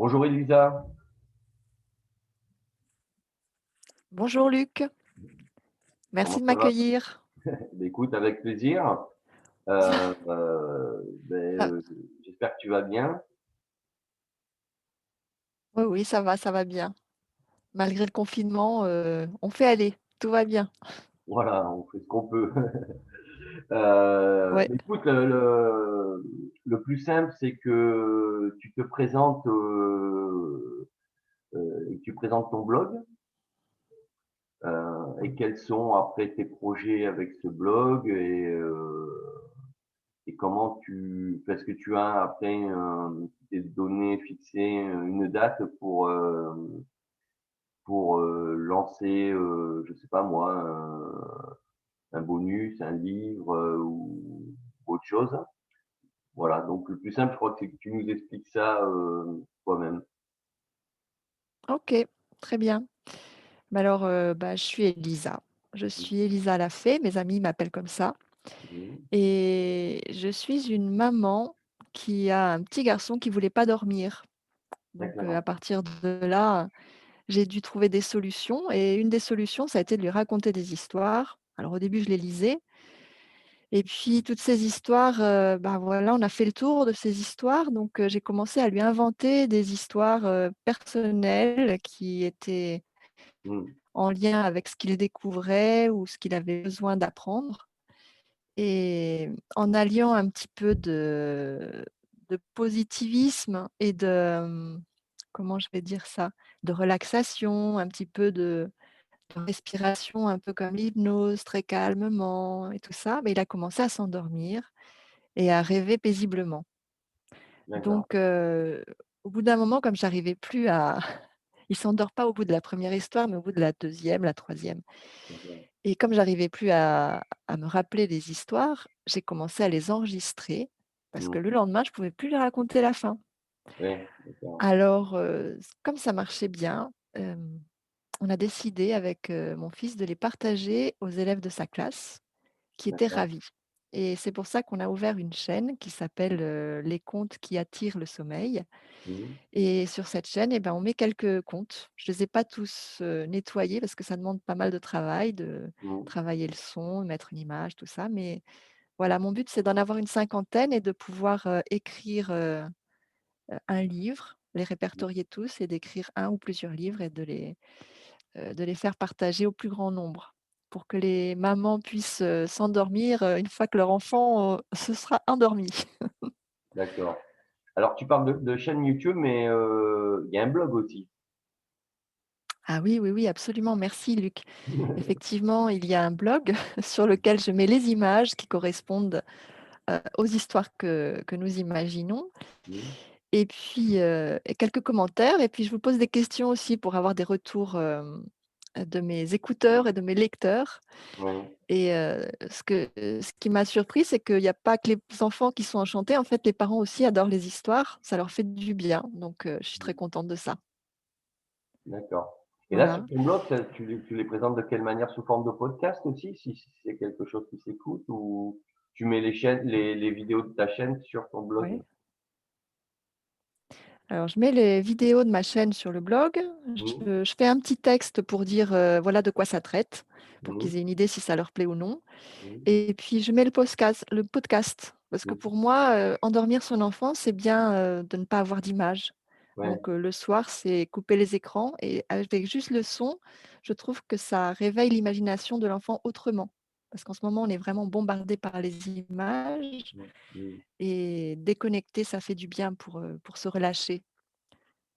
Bonjour Elisa. Bonjour Luc, Comment merci de ça va? m'accueillir. Écoute, avec plaisir. Euh, ben, Ça- j'espère que tu vas bien. Oui, oui, ça va bien. Malgré le confinement, on fait aller, tout va bien. Voilà, on fait ce qu'on peut. Ouais, Écoute, le plus simple, c'est que tu te présentes et que tu présentes ton blog et quels sont après tes projets avec ce blog et comment parce que tu as après des données fixées, une date pour lancer, je sais pas moi, un bonus, un livre ou autre chose. Voilà, donc le plus simple, je crois que c'est que tu nous expliques ça toi-même. ok, très bien. Mais alors, je suis Elisa. Je suis Elisa Lafay, mes amis m'appellent comme ça. Mhm. Et je suis une maman qui a un petit garçon qui voulait pas dormir. Donc, D'accord. à partir de là, j'ai dû trouver des solutions. Et une des solutions, ça a été de lui raconter des histoires. Alors, au début, je les lisais. Et puis toutes ces histoires, voilà, on a fait le tour de ces histoires, donc j'ai commencé à lui inventer des histoires, personnelles qui étaient Mhm. en lien avec ce qu'il découvrait ou ce qu'il avait besoin d'apprendre et en alliant un petit peu de positivisme et comment je vais dire ça? De relaxation, un petit peu de respiration, un peu comme l'hypnose, très calmement et tout ça, mais il a commencé à s'endormir et à rêver paisiblement. D'accord. Donc, au bout d'un moment, comme j'arrivais plus à il s'endort pas au bout de la première histoire, mais au bout de la deuxième, la troisième. D'accord. Et comme j'arrivais plus à me rappeler les histoires, j'ai commencé à les enregistrer parce que Mhm. le lendemain, je pouvais plus lui raconter la fin. Ouais, d'accord. Alors, comme ça marchait bien, on a décidé avec, mon fils de les partager aux élèves de sa classe qui étaient D'accord. ravis et c'est pour ça qu'on a ouvert une chaîne qui s'appelle, «Les contes qui attirent le sommeil» Mhm. et sur cette chaîne et ben, on met quelques contes. Je les ai pas tous, nettoyés parce que ça demande pas mal de travail, de Mhm. travailler le son, mettre une image, tout ça, mais voilà, mon but, c'est d'en avoir une cinquantaine et de pouvoir, écrire, un livre, les répertorier tous et d'écrire un ou plusieurs livres et de les faire partager au plus grand nombre pour que les mamans puissent, s'endormir, une fois que leur enfant, se sera endormi. D'accord. Alors tu parles de chaîne YouTube, mais il y a un blog aussi. Ah oui, oui, oui, absolument, merci Luc. Effectivement, il y a un blog sur lequel je mets les images qui correspondent, aux histoires que nous imaginons Mhm. et puis, et quelques commentaires et puis je vous pose des questions aussi pour avoir des retours, de mes écouteurs et de mes lecteurs. Oui, Et ce qui m'a surpris, c'est qu'il y a pas que les enfants qui sont enchantés. En fait, les parents aussi adorent les histoires. Ça leur fait du bien. Donc je suis très contente de ça. d'accord. Et là, sur Voilà. ton blog, tu les présentes de quelle manière? Sous forme de podcast aussi, si c'est quelque chose qui s'écoute, ou tu mets les vidéos de ta chaîne sur ton blog? Ouais. Alors je mets les vidéos de ma chaîne sur le blog. Mmh. Je fais un petit texte pour dire, voilà de quoi ça traite, pour Mmh. qu'ils aient une idée si ça leur plaît ou non. Mmh. Et puis je mets le podcast parce que Mmh. pour moi, endormir son enfant, c'est bien, de ne pas avoir d'image. Ouais, Donc le soir, c'est couper les écrans et avec juste le son, je trouve que ça réveille l'imagination de l'enfant autrement. Parce qu'en ce moment, on est vraiment bombardé par les images mmh, mmh, et déconnecter, ça fait du bien pour se relâcher.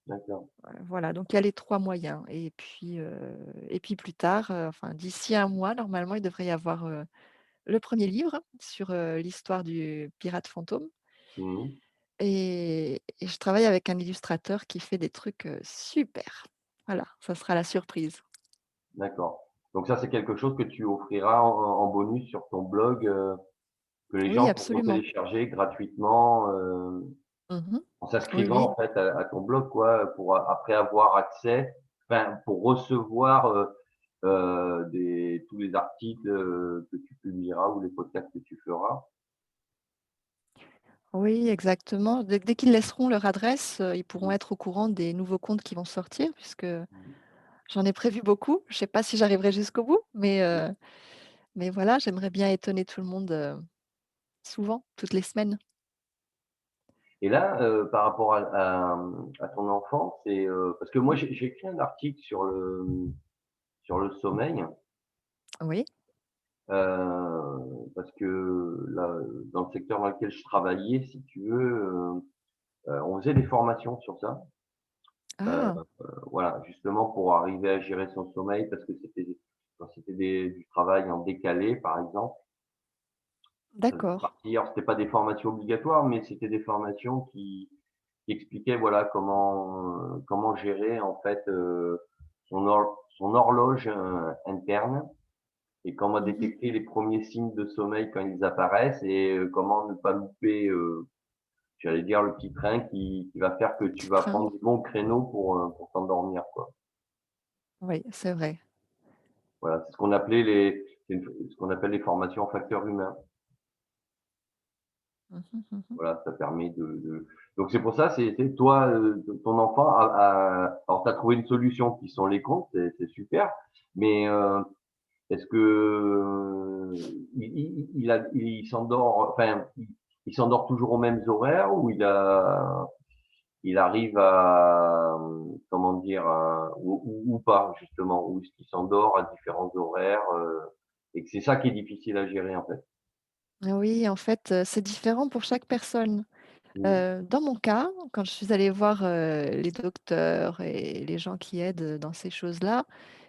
d'accord. Voilà, donc il y a les 3 moyens et puis plus tard, enfin d'ici un mois, normalement, il devrait y avoir, le premier livre sur, l'histoire du pirate fantôme Mmh. et je travaille avec un illustrateur qui fait des trucs, super. Voilà, ça sera la surprise. D'accord. Donc ça, c'est quelque chose que tu offriras en bonus sur ton blog, que les Oui, gens pourront absolument. télécharger gratuitement, Mmh. en Oui, s'inscrivant oui. en fait à ton blog quoi, pour après avoir accès, enfin pour recevoir, des tous les articles, que tu publieras ou les podcasts que tu feras. Oui, exactement. Dès qu'ils laisseront leur adresse, ils pourront Mmh. être au courant des nouveaux comptes qui vont sortir puisque Mmh. j'en ai prévu beaucoup. Je ne sais pas si j'arriverai jusqu'au bout, Mmh. mais voilà, j'aimerais bien étonner tout le monde, souvent, toutes les semaines. Et là, par rapport à ton enfant, c'est, parce que moi j'ai écrit un article sur le sommeil, Oui, parce que là, dans le secteur dans lequel je travaillais, si tu veux, on faisait des formations sur ça. ah, Voilà, justement pour arriver à gérer son sommeil parce que c'était quand c'était du travail en décalé, par exemple, ça faisait d'accord. partie, alors c'était pas des formations obligatoires, mais c'était des formations qui expliquaient, voilà, comment gérer en fait, son horloge, interne et comment Mmh. détecter les premiers signes de sommeil quand ils apparaissent et comment ne pas louper, j'allais dire le petit train qui va faire que Le tu petit vas train. prendre le bon créneau pour t'endormir, quoi. Oui, c'est vrai. Voilà, c'est ce qu'on appelle les formations facteurs humains. Mmh mh, mmh. Voilà, ça permet donc c'est pour ça, c'est toi, ton enfant alors tu as trouvé une solution qui sont les comptes, c'est super, mais est-ce que, il s'endort, enfin, il s'endort toujours aux mêmes horaires ou il arrive à, comment dire? Ou pas justement? Ou est-ce qu'il s'endort à différents horaires, et que c'est ça qui est difficile à gérer, en fait? Oui, en fait, c'est différent pour chaque personne. Mmh. Dans mon cas, quand je suis allée voir, les docteurs et les gens qui aident, dans ces choses-là,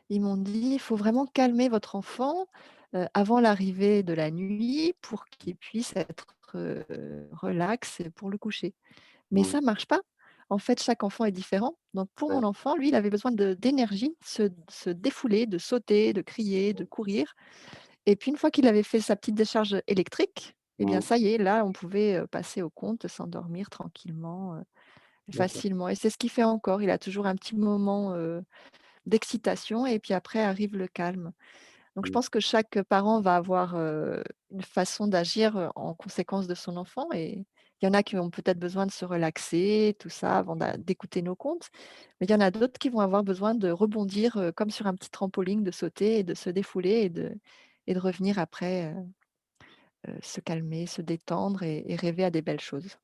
ils m'ont dit: «Il faut vraiment calmer votre enfant, avant l'arrivée de la nuit pour qu'il puisse être, relax pour le coucher». Mais Mmh. ça marche pas. En fait, chaque enfant est différent. Donc pour Ouais. mon enfant, lui, il avait besoin d'énergie, se défouler, de sauter, de crier, de courir. Et puis une fois qu'il avait fait sa petite décharge électrique, eh bien Mmh. ça y est, là, on pouvait, passer au compte, s'endormir tranquillement, D'accord. facilement et c'est ce qu'il fait encore. Il a toujours un petit moment, d'excitation et puis après arrive le calme. Donc je Mmh. pense que chaque parent va avoir, une façon d'agir, en conséquence de son enfant et il y en a qui ont peut-être besoin de se relaxer, tout ça, avant d'écouter nos contes. Mais il y en a d'autres qui vont avoir besoin de rebondir, comme sur un petit trampoline, de sauter et de se défouler et de revenir après, se calmer, se détendre et rêver à des belles choses.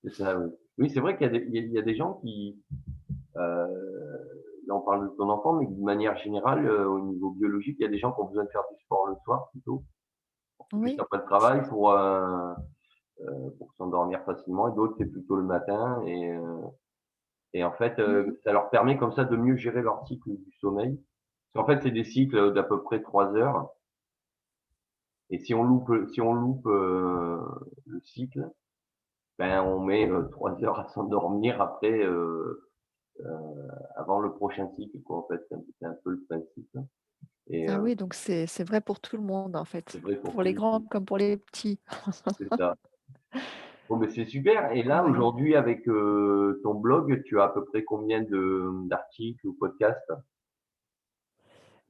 C'est ça, oui. Oui, c'est vrai qu'il y a il y a des gens qui, là, on parle de ton enfant, mais d'une manière générale, au niveau biologique, il y a des gens qui ont besoin de faire du sport le soir plutôt, juste Oui, après le travail pour s'endormir facilement et d'autres, c'est plutôt le matin et en fait, mmh. ça leur permet comme ça de mieux gérer leur cycle du sommeil. Parce qu'en fait, c'est des cycles d'à peu près 3 heures et si on loupe, le cycle, ben, on met, 3 heures à s'endormir après, avant le prochain cycle, quoi, en fait. C'est un peu le principe et Ah oui, donc c'est vrai pour tout le monde, en c'est fait, vrai pour pour tous les les grands cycles. comme pour les petits. C'est ça. Bon, mais c'est super et là, Oui. aujourd'hui, avec, ton blog, tu as à peu près combien d'articles ou podcasts?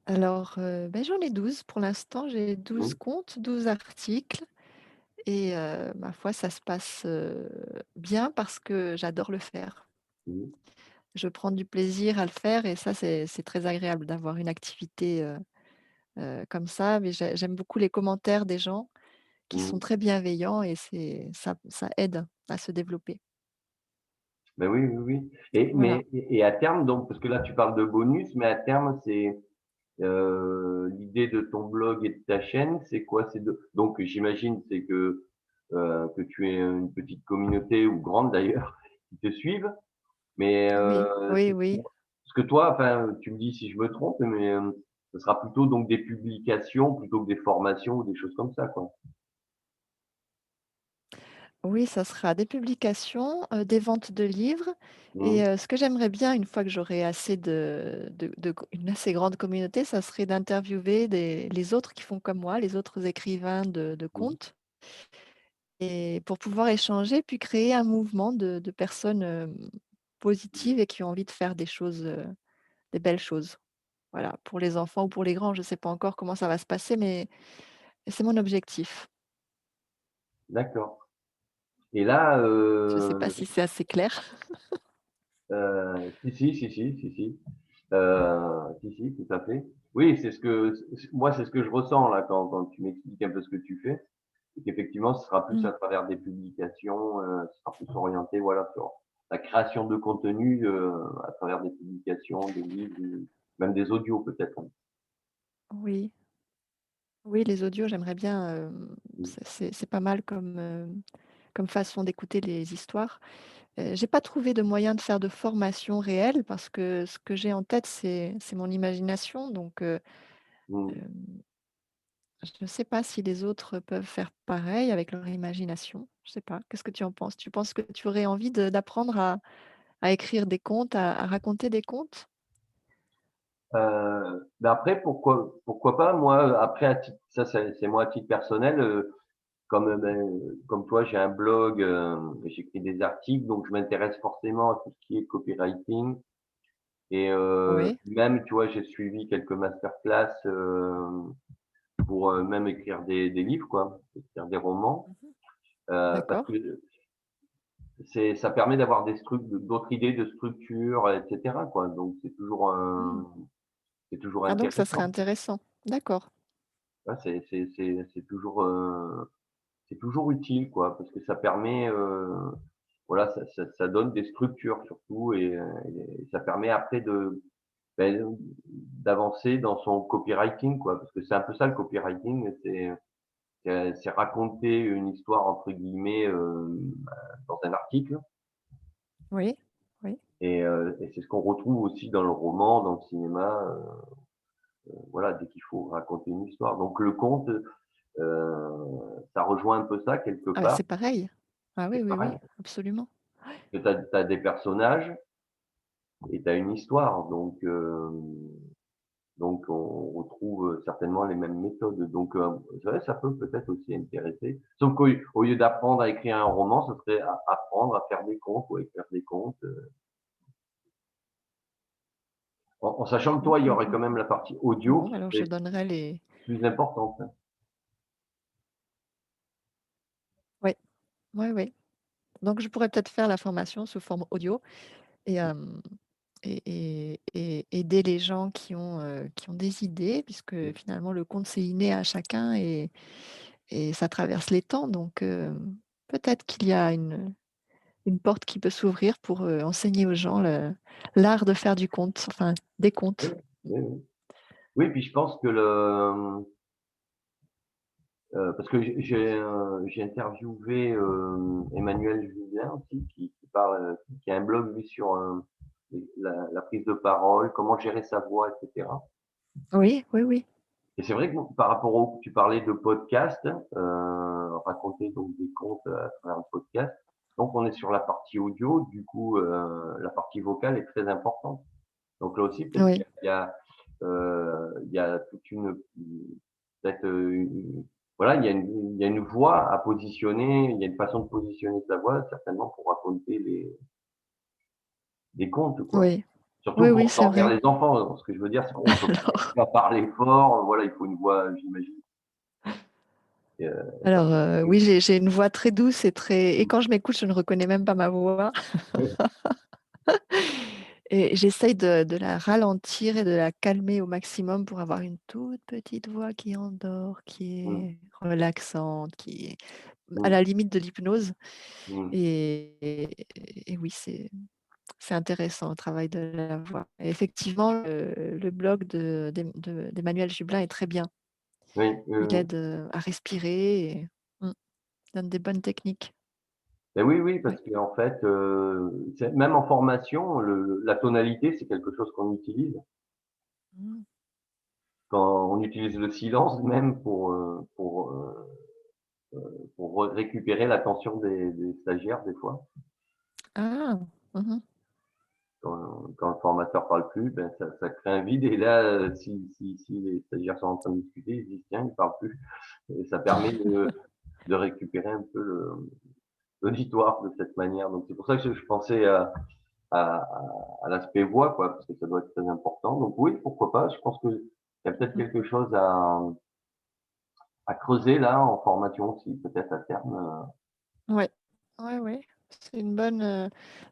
Alors, j'en ai 12 pour l'instant, j'ai Mmh. 12 comptes, 12 articles et ma foi, ça se passe, bien parce que j'adore le faire. Mmh. Je prends du plaisir à le faire et ça, c'est très agréable d'avoir une activité, comme ça. Mais j'aime beaucoup les commentaires des gens qui sont Mmh. très bienveillants et ça aide à se développer. Bah, oui, oui, oui Voilà. et à terme donc parce que là, tu parles de bonus, mais à terme, c'est, l'idée de ton blog et de ta chaîne, c'est quoi? C'est de donc j'imagine, c'est que tu aies une petite communauté ou grande d'ailleurs qui te suivent, mais Oui, oui, c'est oui. pour parce que toi, enfin, tu me dis si je me trompe, mais ce sera plutôt donc des publications plutôt que des formations ou des choses comme ça, quoi? Oui, ça sera des publications, des ventes de livres Mmh. et ce que j'aimerais bien une fois que j'aurai assez une assez grande communauté, ça serait d'interviewer les autres qui font comme moi, les autres écrivains de Mmh. contes et pour pouvoir échanger puis créer un mouvement de personnes, positives et qui ont envie de faire des choses, des belles choses. Voilà, pour les enfants ou pour les grands, je ne sais pas encore comment ça va se passer, mais c'est mon objectif. D'accord. Et là, Je ne sais pas si c'est assez clair. si, si, tout à fait. Oui, moi, c'est ce que je ressens là quand tu m'expliques un peu ce que tu fais. Et qu'effectivement, ce sera plus Mmh. à travers des publications, ce sera plus orienté, voilà, sur la création de contenu, à travers des publications, des livres, même des audios peut-être. Oui, oui, les audios, j'aimerais bien, Mmh. c'est pas mal comme, comme façon d'écouter les histoires. J'ai pas trouvé de moyen de faire de formation réelle parce que ce que j'ai en tête, c'est mon imagination donc Mmh. hem, je ne sais pas si les autres peuvent faire pareil avec leur imagination. Je sais pas. Qu'est-ce que tu en penses? Tu penses que tu aurais envie d'apprendre à écrire des contes, à raconter des contes? Bah, après pourquoi pas? Moi, après à titre ça c'est moi à titre personnel, comme toi, j'ai un blog, j'écris des articles, donc je m'intéresse forcément à tout ce qui est copywriting et Oui, même, tu vois, j'ai suivi quelques masterclass, pour, même écrire des livres quoi, écrire des romans, mmh, parce d'accord. que ça permet d'avoir d'autres idées de structure et cetera quoi, donc Mmh. c'est toujours Ah donc ça serait intéressant. intéressant. D'accord. Ouais, c'est toujours utile quoi, parce que ça permet, voilà, ça donne des structures surtout et ça permet après d'avancer dans son copywriting quoi, parce que c'est un peu ça le copywriting, c'est raconter une histoire entre guillemets, dans un article Oui, oui. et c'est ce qu'on retrouve aussi dans le roman, dans le cinéma, voilà, dès qu'il faut raconter une histoire. Donc le conte, ça rejoint un peu ça quelque Ah bah, part, c'est pareil. Ah oui, c'est oui, oui, pareil. absolument. Tu as des personnages et tu as une histoire, donc on retrouve certainement les mêmes méthodes. Donc ouais, ça peut peut-être aussi intéresser. Sauf qu'au lieu d'apprendre à écrire un roman, ce serait apprendre à faire des contes ou à écrire des contes, en sachant que Mmh, toi, il y mmh aurait mh. quand même la partie audio Bon, qui bah, alors je serait donnerai les plus importante, hein. ouais, ouais, ouais. Donc je pourrais peut-être faire la formation sous forme audio et hem et aider les gens qui ont des idées puisque finalement le conte c'est inné à chacun et ça traverse les temps donc peut-être qu'il y a une porte qui peut s'ouvrir pour, enseigner aux gens l'art de faire du conte, enfin des Oui, contes. oui, oui. Oui, puis je pense que parce que j'ai interviewé, Emmanuel Julien aussi qui parle, qui a un blog lui sur, la prise de parole, comment gérer sa voix et cetera. Oui, oui, oui. Et c'est vrai que par rapport au tu parlais de podcast, raconter donc des contes à travers un podcast. Donc on est sur la partie audio, du coup, la partie vocale est très importante. Donc là aussi, peut-être Oui, il y a toute une peut-être, voilà, il y a une voix à positionner, il y a une façon de positionner sa voix certainement pour raconter des contes, quoi. oui. Surtout Oui, oui, pour c'est endormir vrai. les enfants. Ce que je veux dire, c'est qu'on peut Alors pas parler fort, voilà, il faut une voix, j'imagine, alors, particulière. oui, j'ai une voix très douce et quand je m'écoute, je ne reconnais même pas ma voix et j'essaye de la ralentir et de la calmer au maximum pour avoir une toute petite voix qui endort, qui Mmh, est relaxante, qui est à mmh, la limite de l'hypnose mmh. et oui, c'est intéressant le travail de la voix. Et effectivement, le blog d'Emmanuel Jublin est très bien. Oui, Il oui. aide, à respirer et donne des bonnes techniques. Ben oui, oui, Ouais. parce qu'en fait, même en formation, la tonalité, c'est quelque chose qu'on utilise. Mmh. Quand on utilise le silence même pour récupérer l'attention des stagiaires des fois. Ah! Mmh. Quand le formateur parle plus, ben ça crée un vide et là, si les stagiaires sont en train de discuter, ils se disent: «Tiens, il parle plus» et ça permet de récupérer un peu l'auditoire de cette manière. Donc c'est pour ça que je pensais à à l'aspect voix quoi, parce que ça doit être très important. Donc oui, pourquoi pas? Je pense qu'il y a peut-être Mmh. quelque chose à creuser là en formation aussi, peut-être à terme, Ouais. Ouais, ouais, c'est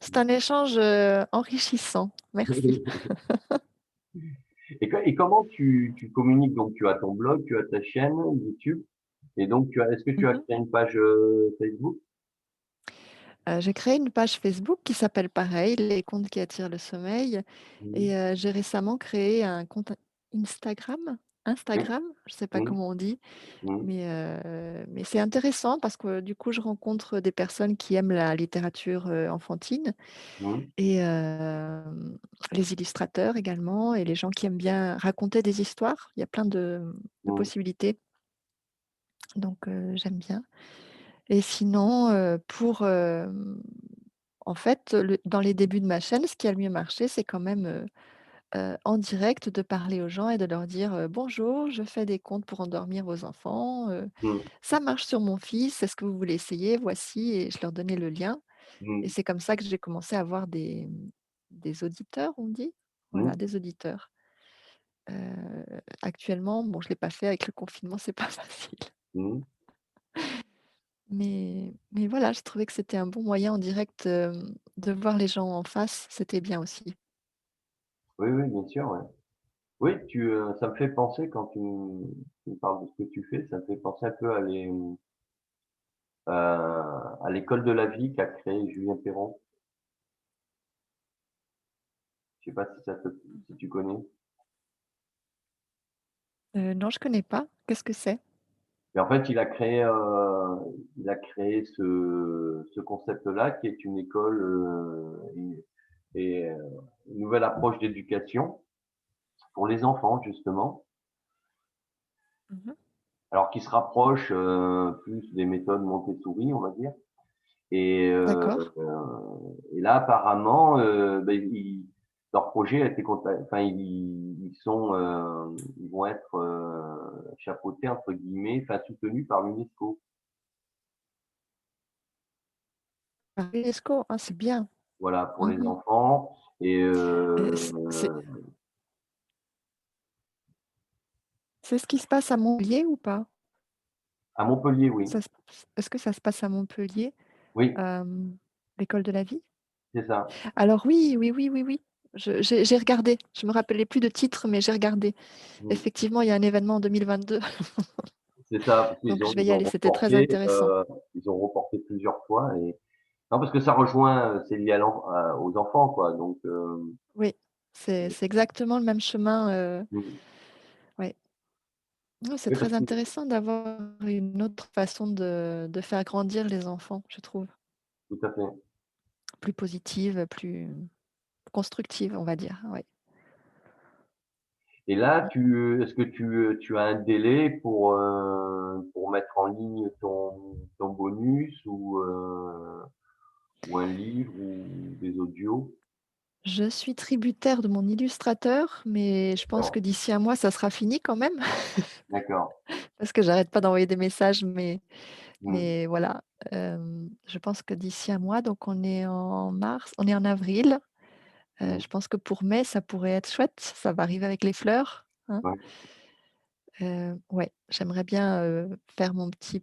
c'est un échange, enrichissant. Merci. Et comment tu communiques? Donc tu as ton blog, tu as ta chaîne YouTube et donc est-ce que tu as Mmh. créé une page, Facebook? J'ai créé une page Facebook qui s'appelle pareil, «Les contes qui attirent le sommeil» Mmh. et j'ai récemment créé un compte Instagram? Oui. Instagram? Je ne sais pas Mmh. comment on dit, Mmh. mais c'est intéressant parce que du coup, je rencontre des personnes qui aiment la littérature, enfantine Mmh. et les illustrateurs également et les gens qui aiment bien raconter des histoires. Il y a plein de Mmh. possibilités, donc j'aime bien et sinon, en fait, dans les débuts de ma chaîne, ce qui a le mieux marché, c'est quand même, en direct de parler aux gens et de leur dire, «Bonjour, je fais des contes pour endormir vos enfants, Mmh. ça marche sur mon fils, est-ce que vous voulez essayer? Voici» et je leur donnais le lien et Mmh. c'est comme ça que j'ai commencé à avoir des auditeurs, on dit? Mmh. Voilà, des auditeurs. Actuellement, bon, je ne l'ai pas fait avec le confinement, c'est pas facile. Mmh. Mais voilà, je trouvais que c'était un bon moyen en direct, de voir les gens en face, c'était bien aussi. Oui, oui, bien sûr, ouais. Oui, ça me fait penser quand tu me parles de ce que tu fais, ça me fait penser un peu à l'école de la vie qu'a créé Julien Perron. Je sais pas si tu connais? Non, je connais pas. Qu'est-ce que c'est? Et en fait, il a créé ce concept-là qui est une école, une nouvelle approche d'éducation pour les enfants justement. Mmh. Alors qui se rapproche, plus des méthodes Montessori, on va dire. Et heu D'accord. et là apparemment, ils leur projet a été enfin ils vont être, «chapeautés» entre guillemets, enfin soutenus par l'UNESCO. Par l'UNESCO? Ah, c'est bien. Voilà, pour les Mmh. enfants et C'est ce qui se passe à Montpellier ou pas? à Montpellier, oui. Ça se Est-ce que ça se passe à Montpellier, Oui, hem, l'école de la vie? c'est ça. Alors oui, oui, oui, oui, oui. J'ai regardé. Je me rappelais plus de titre, mais j'ai regardé. Mmh. Effectivement, il y a un événement en 2022, C'est ça, parce qu'ils donc ont je vais ils y ont aller. C'était très intéressant. reporté plusieurs fois et non, parce que ça rejoint, c'est lié aux enfants, quoi, donc Oui, c'est exactement le même chemin, mmh. ouais. Non, c'est Oui, parce très que intéressant d'avoir une autre façon de faire grandir les enfants, je trouve. tout à fait. Plus positive, plus constructive, on va dire, ouais. Et là, est-ce que tu as un délai pour mettre en ligne ton bonus ou un livre ou des audios? Je suis tributaire de mon illustrateur, mais je pense que D'accord, d'ici un mois, ça sera fini quand même, d'accord. parce que j'arrête pas d'envoyer des messages, Mmh, mais voilà, je pense que d'ici un mois, donc on est en avril, mmh, je pense que pour mai, ça pourrait être chouette, ça va arriver avec les fleurs, hein. ouais, Ouais, j'aimerais bien, faire mon petit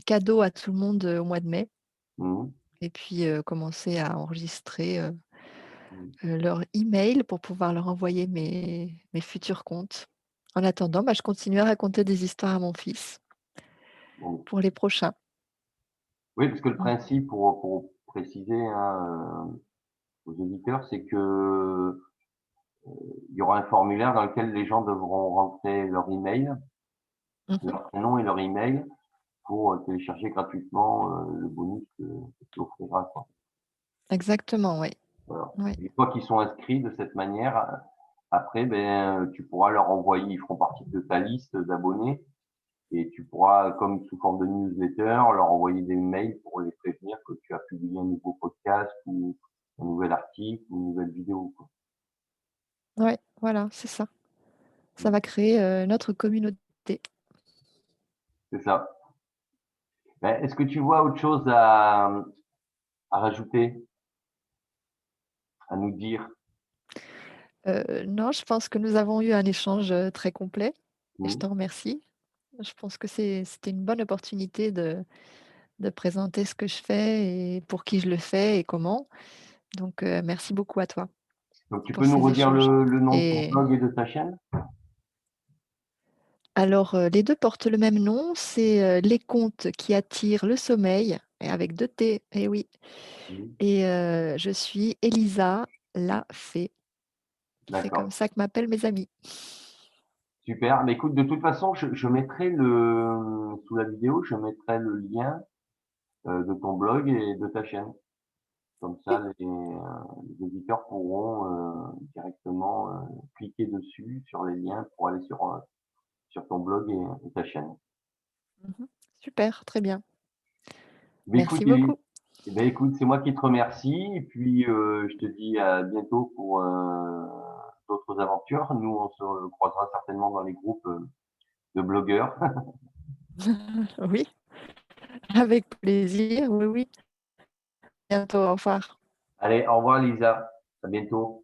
cadeau à tout le monde, au mois de mai mmh, et puis, commencer à enregistrer, mmh. leur email pour pouvoir leur envoyer mes futurs contes. En attendant, bah, je continue à raconter des histoires à mon fils Bon. pour les prochains. Oui, parce que le Mmh. principe pour préciser, hein, aux auditeurs, c'est que il y aura un formulaire dans lequel les gens devront rentrer leur email, Mmh. leur prénom et leur email pour, télécharger gratuitement, le bonus que tu offriras, quoi. Exactement, oui. Voilà. Oui. Et une fois qu'ils sont inscrits de cette manière, après, ben, tu pourras leur envoyer, ils feront partie de ta liste d'abonnés et tu pourras, comme sous forme de newsletter, leur envoyer des mails pour les prévenir que tu as publié un nouveau podcast ou un nouvel article ou une nouvelle vidéo, quoi. Ouais, voilà, c'est ça. Ça Mmh. va créer, notre communauté. C'est ça. Ben, est-ce que tu vois autre chose à rajouter, à nous dire? Non, je pense que nous avons eu un échange, très complet et je Mmh. te remercie. Je pense que c'était une bonne opportunité de présenter ce que je fais et pour qui je le fais et comment. Donc, merci beaucoup à toi Donc, tu pour peux nous ces redire échanges. le nom de ton Et blog et de ta chaîne? alors, les 2 portent le même nom, c'est, «Les contes qui attirent le sommeil» et avec 2 T, et oui. Oui, Et je suis Elisa la fée. C'est comme d'accord. ça que m'appellent mes amis. Super. Mais écoute, de toute façon, je mettrai sous la vidéo, je mettrai le lien de ton blog et de ta chaîne. Comme ça, Oui. les auditeurs pourront directement cliquer dessus, sur les liens pour aller sur ton blog et ta chaîne. Mmh. Super, très bien. Mais écoute, Merci beaucoup. écoute, c'est moi qui te remercie et puis je te dis à bientôt pour d'autres aventures. Nous, on se croisera certainement dans les groupes de blogueurs. Oui, avec plaisir, oui, oui. Bientôt, au revoir. Allez, au revoir Lisa, à bientôt.